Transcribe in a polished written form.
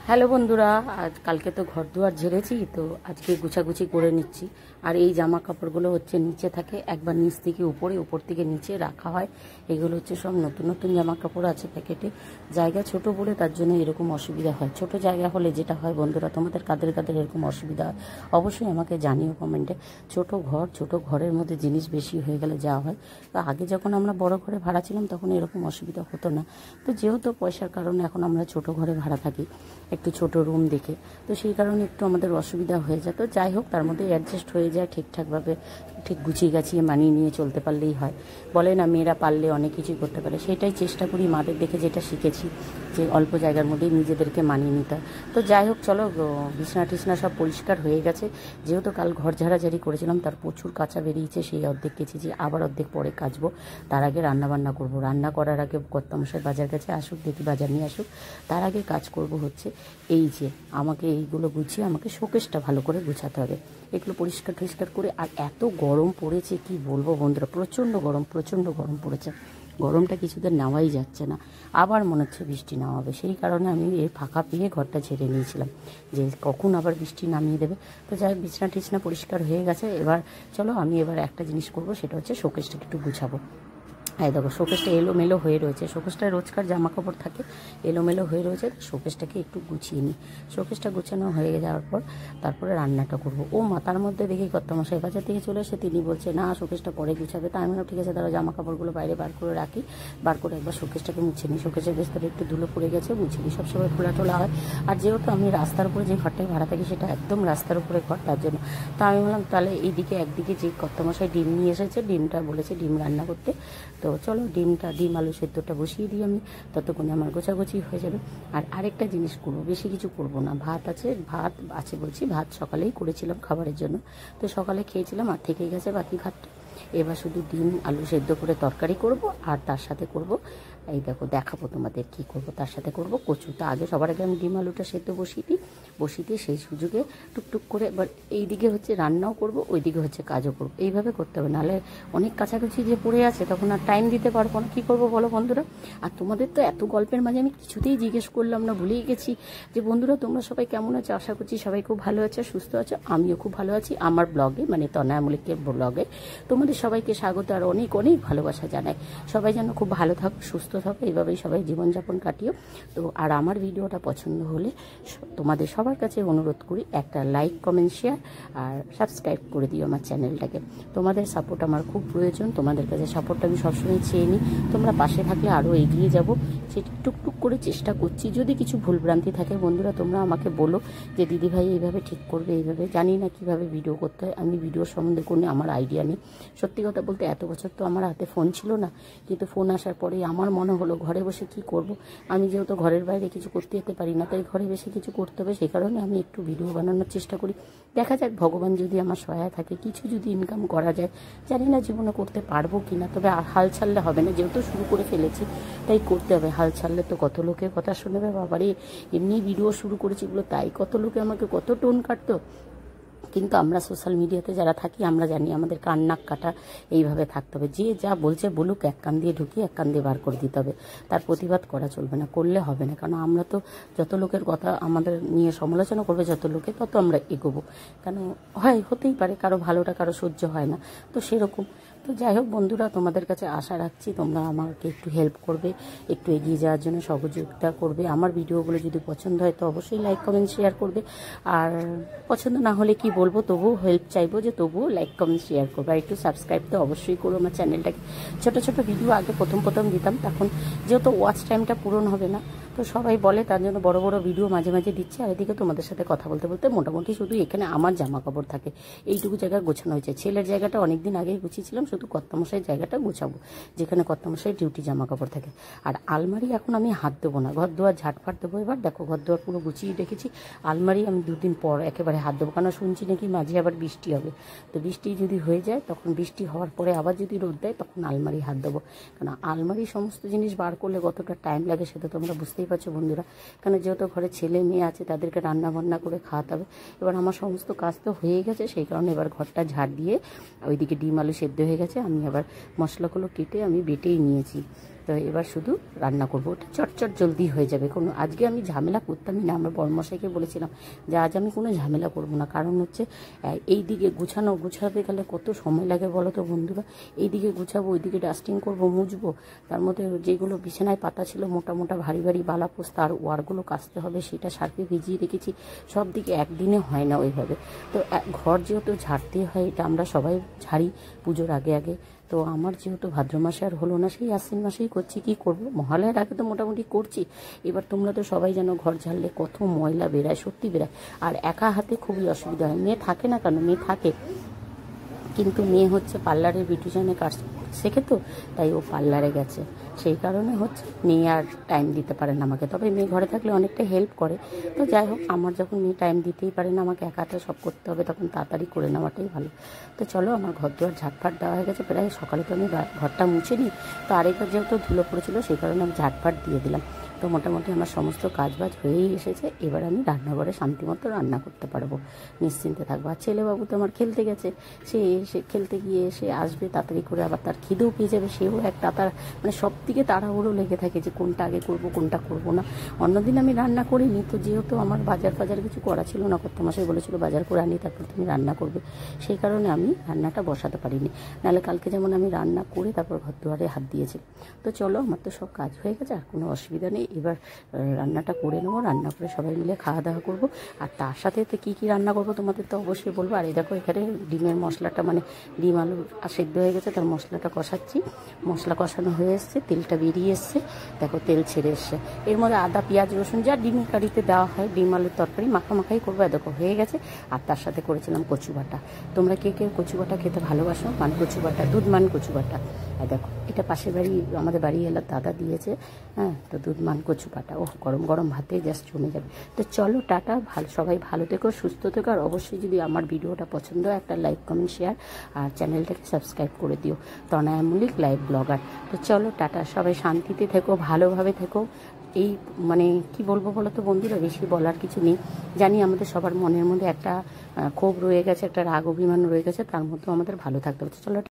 Hello বন্ধুরা, আজ কালকে তো ঘর দুয়ার ঝেড়েছি, তো আজকে গুছাগুছি করে নিচ্ছি। আর এই জামা কাপড়গুলো হচ্ছে নিচে থাকে, একবার নিচ থেকে উপরে, উপর থেকে নিচে রাখা হয়। এগুলো হচ্ছে সব নতুন নতুন জামা কাপড় আছে প্যাকেটে। জায়গা ছোট বলে তার জন্য এরকম অসুবিধা হয়। ছোট জায়গা হলে যেটা হয় বন্ধুরা, তোমাদের কাদের কাদের এরকম অসুবিধা হয় অবশ্যই আমাকে জানিও কমেন্টে। ছোট ঘরের মধ্যে জিনিস বেশি হয়ে গেলে যা হয়। তো আগে যখন আমরা বড় ঘরে ভাড়া ছিলাম তখন এরকম অসুবিধা হতো না। তো যেহেতু পয়সার কারণে এখন আমরা ছোট ঘরে ভাড়া থাকি, একটু ছোট রুম দেখে, তো সেই কারণে একটু আমাদের অসুবিধা হয়ে যায়। তো যাই হোক, তার মধ্যে অ্যাডজাস্ট হয়ে যায় ঠিকঠাকভাবে, ঠিক গুছিয়ে গাছিয়ে মানিয়ে নিয়ে চলতে পারলেই হয়। বলে না, মেয়েরা পারলে অনেক কিছুই করতে পারে, সেটাই চেষ্টা করি। মাদের দেখে যেটা শিখেছি যে অল্প জায়গার মধ্যেই নিজেদেরকে মানিয়ে নিতে হয়। তো যাই হোক, চলো, বিছনা টিছনা সব পরিষ্কার হয়ে গেছে। যেহেতু কাল ঘর ঝাড়াঝাড়ি করেছিলাম, তার প্রচুর কাঁচা বেরিয়েছে, সেই অর্ধেক কেচেছি, আবার অর্ধেক পরে কাচবো। তার আগে রান্নাবান্না করবো। রান্না করার আগে কর্তামশাই বাজার গেছে, আসুক, দেখি বাজার নিয়ে আসুক। তার আগে কাজ করব হচ্ছে এই যে আমাকে এইগুলো গুছিয়ে আমাকে শোকেসটা ভালো করে গুছাতে হবে, এগুলো পরিষ্কার টরিষ্কার করে। আর এত গরম পড়েছে কি বলবো বন্ধুরা, প্রচণ্ড গরম পড়েছে। গরমটা কিছুদের নেওয়াই যাচ্ছে না। আবার মনে হচ্ছে বৃষ্টি নামাবে, সেই কারণে আমি এই ফাঁকা পেয়ে ঘরটা ঝেড়ে নিয়েছিলাম যে কখন আবার বৃষ্টি নামিয়ে দেবে। তো যাই হোক, বিছনা টিছনা পরিষ্কার হয়ে গেছে। এবার চলো, আমি এবার একটা জিনিস করব, সেটা হচ্ছে শোকেসটাকে একটু গুছাবো। এই দেখো, শোকেসটা এলোমেলো হয়ে রয়েছে। শোকেসটায় রোজকার জামা কাপড় থাকে, এলোমেলো হয়ে রয়েছে। শোকেসটাকে একটু গুছিয়ে নিই। শোকেসটা গুছানো হয়ে যাওয়ার পর তারপরে রান্নাটা করব। ও মা, তার মধ্যে দেখি কর্তামশাই বাজার থেকে চলে এসে তিনি বলছে না, শোকেসটা পরে গুছাবে। তাই আমি বললাম ঠিক আছে, তারা জামা কাপড়গুলো বাইরে বার করে রাখি, বার করে একবার শোকেসটাকে মুছে নিই। শোকেসের ভেতরে একটু ধুলো পড়ে গেছে, মুছে নিই। সবসময় খোলা টোলা হয়। আর যেহেতু আমি রাস্তার উপরে যে ঘরটায় ভাড়া থাকি সেটা একদম রাস্তার উপরে ঘর, তার জন্য তো আমি বললাম তাহলে এইদিকে একদিকে যে কর্তামশাই ডিম নিয়ে এসেছে, ডিমটা বলেছে ডিম রান্না করতে। তো চলো, ডিম আলু সেদ্ধটা বসিয়ে দিই আমি, ততক্ষণে আমার গোছাগুছি হয়ে যাবে। আর আরেকটা জিনিস করবো, বেশি কিছু করব না। ভাত আছে বলছি, ভাত সকালেই করেছিলাম খাবারের জন্য, তো সকালে খেয়েছিলাম আর থেকে গেছে বাকি ভাতটা। এবার শুধু ডিম আলু সেদ্ধ করে তরকারি করব, আর তার সাথে করব, এই দেখো দেখাবো তোমাদের কি করব। তার সাথে করব কচু। তা আগে সবার আগে আমি ডিম আলুটা সেদ্ধ বসিয়ে দিই সেই সুযোগে টুকটুক করে এবার এইদিকে হচ্ছে রান্নাও করব, ওইদিকে হচ্ছে কাজও করব। এইভাবে করতে হবে, নাহলে অনেক কাছাকাছি যে পড়ে আছে তখন আর টাইম দিতে পারবো না। কী করবো বলো বন্ধুরা? আর তোমাদের তো এত গল্পের মাঝে আমি কিছুতেই জিজ্ঞেস করলাম না, ভুলেই গেছি যে বন্ধুরা তোমরা সবাই কেমন আছো? আশা করছি সবাই খুব ভালো আছো, সুস্থ আছো। আমিও খুব ভালো আছি। আমার ব্লগে, মানে তনয়া মল্লিকের ব্লগে তোমাদের সবাইকে স্বাগত আর অনেক অনেক ভালোবাসা জানাই। সবাই যেন খুব ভালো থাকো, সুস্থ থাকো, এইভাবেই সবাই জীবনযাপন কাটিও। তো আর আমার ভিডিওটা পছন্দ হলে তোমাদের সবার কাছে অনুরোধ করি, একটা লাইক, কমেন্ট, শেয়ার আর সাবস্ক্রাইব করে দিও আমার চ্যানেলটাকে। তোমাদের সাপোর্ট আমার খুব প্রয়োজন। তোমাদের কাছে সাপোর্টটা আমি সবসময় চেয়ে নিই। তোমরা পাশে থাকলে আরও এগিয়ে যাব, সেটা টুকটুক করে চেষ্টা করছি। যদি কিছু ভুলভ্রান্তি থাকে বন্ধুরা, তোমরা আমাকে বলো যে দিদিভাই এইভাবে ঠিক করবে, এইভাবে। জানি না কীভাবে ভিডিও করতে হয়, আমি ভিডিওর সম্বন্ধে কোনো আমার আইডিয়া নেই। সত্যি কথা বলতে এত বছর তো আমার হাতে ফোন ছিল না, কিন্তু ফোন আসার পরেই আমার মনে হলো ঘরে বসে কি করব। আমি যেহেতু ঘরের বাইরে কিছু করতে যেতে পারি না, তাই ঘরে বসে কিছু করতে হবে, সেই কারণে আমি একটু ভিডিও বানানোর চেষ্টা করি। দেখা যাক, ভগবান যদি আমার সহায় থাকে, কিছু যদি ইনকাম করা যায়। জানি না জীবনে করতে পারবো কি না, তবে হাল ছাড়লে হবে না, যেহেতু শুরু করে ফেলেছি তাই করতে হবে। হাল ছাড়লে তো কত লোকের কথা শুনবে বাবারে। এমনি ভিডিও শুরু করেছি বলে তাই কত লোকে আমাকে কত টোন কাটতো। কিন্তু আমরা সোশ্যাল মিডিয়াতে যারা থাকি আমরা জানি আমাদের কান নাক কাটা এইভাবে থাকতে হবে। যে যা বলছে বলুক, এক কান দিয়ে ঢুকিয়ে এক কান দিয়ে বার করে দিতে হবে। তার প্রতিবাদ করা চলবে না, করলে হবে না। কারণ আমরা তো যত লোকের কথা আমাদের নিয়ে সমালোচনা করবে যত লোকে, তত আমরা এগোবো। কেন হতেই পারে কারো ভালোটা কারো সহ্য হয় না, তো সেরকম। তো যাই হোক বন্ধুরা, তোমাদের কাছে আশা রাখছি তোমরা আমাকে একটু হেল্প করবে, একটু এগিয়ে যাওয়ার জন্য সহযোগিতা করবে। আমার ভিডিওগুলো যদি পছন্দ হয় তো অবশ্যই লাইক, কমেন্ট, শেয়ার করবে। আর পছন্দ না হলে কি বলবো, তবুও হেল্প চাইবো যে তবুও লাইক, কমেন্ট, শেয়ার করবে। আর একটু সাবস্ক্রাইব তো অবশ্যই করো আমার চ্যানেলটাকে। ছোটো ছোটো ভিডিও আগে প্রথম দিতাম, তখন যেহেতু ওয়াচ টাইমটা পূরণ হবে না, তো সবাই বলে তার জন্য বড় বড় ভিডিও মাঝে মাঝে দিচ্ছে। আর এদিকে তোমাদের সাথে কথা বলতে বলতে মোটামুটি শুধু এখানে আমার জামা কাপড় থাকে, এইটুকু জায়গা গোছানো হয়েছে। ছেলের জায়গাটা অনেকদিন আগেই গুছিয়েছিলাম, শুধু কর্তামশাই জায়গাটা গুছাবো, যেখানে কর্তামশাই ডিউটি জামা কাপড় থাকে। আর আলমারি এখন আমি হাত দেবো না, ঘর দুয়ার ঝাটফাট দেবো। এবার দেখো, ঘর দুয়ার পুরো গুছিয়ে রেখেছি। আলমারি আমি দুদিন পর একেবারে হাত দেবো, কারণ শুনছি নাকি মাঝে আবার বৃষ্টি হবে। তো বৃষ্টি যদি হয়ে যায়, তখন বৃষ্টি হওয়ার পরে আবার যদি রোদ দেয়, তখন আলমারি হাত দেবো। কারণ আলমারি সমস্ত জিনিস বার করলে কতটা টাইম লাগে সেটা তোমরা বুঝতেই পারছো বন্ধুরা। কারণ যেহেতু ঘরে ছেলে মেয়ে আছে, তাদেরকে রান্না বান্না করে খাওয়াতে হবে। এবার আমার সমস্ত কাজ তো হয়ে গেছে, সেই কারণে এবার ঘরটা ঝাড় দিয়ে ওইদিকে ডিম আলু সেদ্ধ হয়ে গেছে। আমি আবার মশলাগুলো কেটে আমি বেটেই নিয়েছি। তো এবার শুধু রান্না করবো, ওটা চটচট জলদি হয়ে যাবে। কোনো আজকে আমি ঝামেলা করতামই না, আমার বড়মশাইকে বলেছিলাম যে আজ আমি কোনো ঝামেলা করব না, কারণ হচ্ছে এই দিকে গুছাতে গেলে কত সময় লাগে বলো তো বন্ধুরা। এই দিকে গুছাবো, ওইদিকে ডাস্টিং করবো, মুছবো, তার মধ্যে যেগুলো বিছানায় পাতা ছিল মোটা মোটা ভারী ভারী বালাপোস, তার ওয়ারগুলো কাচতে হবে, সেটা সার্ফে ভিজিয়ে রেখেছি। সব দিকে একদিনে হয় না ওইভাবে। তো ঘর যেহেতু ঝাড়তে হয়, এটা আমরা সবাই ঝাড়ি পুজোর আগে আগে। তো আমার যেহেতু ভাদ্র মাসে আর হলো না, সেই আশ্বিন মাসেই করছি, কি করব, মহালয়ার আগে তো মোটামুটি করছি। এবার তোমরা তো সবাই জানো ঘর ঝাড়লে কত ময়লা বেরায়, সত্যি বেরায়। আর একা হাতে খুবই অসুবিধা হয়। মেয়ে থাকে না কেন, মেয়ে থাকে, কিন্তু মেয়ে হচ্ছে পার্লারের বিউটিশিয়ানের কাজ শেখে, তো তাই ও পার্লারে গেছে, সেই কারণে হচ্ছে মেয়ে আর টাইম দিতে পারে না আমাকে। তবে মেয়ে ঘরে থাকলে অনেকটা হেল্প করে। তো যাই হোক, আমার যখন মেয়ে টাইম দিতেই পারে না, আমাকে একা হাতে সব করতে হবে, তখন তাড়াতাড়ি করে নেওয়াটাই ভালো। তো চলো, আমার ঘর দুয়ার ঝাটফাট দেওয়া হয়ে গেছে প্রায়। সকালে তো আমি ঘরটা মুছে নিই, তো আরেকবার যেহেতু ধুলো পড়েছিল সেই কারণে আমি ঝাটফাট দিয়ে দিলাম। তো মোটামুটি আমার সমস্ত কাজবাজ হয়েই এসেছে। এবার আমি রান্নাঘরে শান্তিমতো রান্না করতে পারবো, নিশ্চিন্তে থাকবো। আর ছেলেবাবু তো আমার খেলতে গেছে, সে খেলতে গিয়ে সে আসবে তাড়াতাড়ি করে, আবার তার খিদেও পেয়ে যাবে, সেও একটা তার মানে সব দিকে তাড়াহুড়ো লেগে থাকে যে কোনটা আগে করবো কোনটা করবো না। অন্যদিন আমি রান্না করিনি, তো যেহেতু আমার বাজার কিছু করা ছিল না, কর্তামশাই বলেছিল বাজার করে আনি তারপর তুমি রান্না করবে, সেই কারণে আমি রান্নাটা বসাতে পারিনি। নাহলে কালকে যেমন আমি রান্না করে তারপর ঘর দুয়ারে হাত দিয়েছি। তো চলো, আমার তো সব কাজ হয়ে গেছে, আর কোনো অসুবিধা নেই। এবার রান্নাটা করে নেবো, রান্না করে সবাই মিলে খাওয়া দাওয়া করবো। আর তার সাথে তো কী কী রান্না করবো তোমাদের তো অবশ্যই বলবো। আর এই দেখো, এখানে ডিমের মশলাটা মানে ডিম আলু সেদ্ধ হয়ে গেছে, তার মশলাটা কষাচ্ছি। মশলা কষানো হয়ে এসছে, তেলটা বেরিয়ে এসছে, দেখো তেল ছেড়ে এসছে। এর মধ্যে আদা পেঁয়াজ রসুন যা ডিমের কারিতে দেওয়া হয়, ডিম আলুর তরকারি মাখাই করবো। দেখো হয়ে গেছে। আর তার সাথে করেছিলাম কচু বাটা। তোমরা কে কে কচু বাটা খেতে ভালোবাসো? মান কচু বাটা, দুধ মান কচু বাটা। আর দেখো, এটা পাশের বাড়ি আমাদের বাড়ি এলার দাদা দিয়েছে, হ্যাঁ। তো দুধ মান কচু বাটা, ও গরম গরম ভাতে জাস্ট জমে যাবে। তো চলো, টাটা, সবাই ভালো থেকো, সুস্থ থেকো। আর অবশ্যই যদি আমার ভিডিওটা পছন্দ হয় একটা লাইক কমেন্ট শেয়ার, আর চ্যানেলটাকে সাবস্ক্রাইব করে দিও, তনয়া মল্লিক লাইভ ব্লগার। তো চলো, টাটা, সবাই শান্তিতে থেকো, ভালোভাবে থেকো। এই মানে কি বলবো বলো তো বন্ধুরা, বেশি বলার কিছু নেই। জানি আমাদের সবার মনের মধ্যে একটা ক্ষোভ রয়ে গেছে, একটা রাগ অভিমান রয়ে গেছে, তার মধ্যেও আমাদের ভালো থাকতে হচ্ছে। চলো।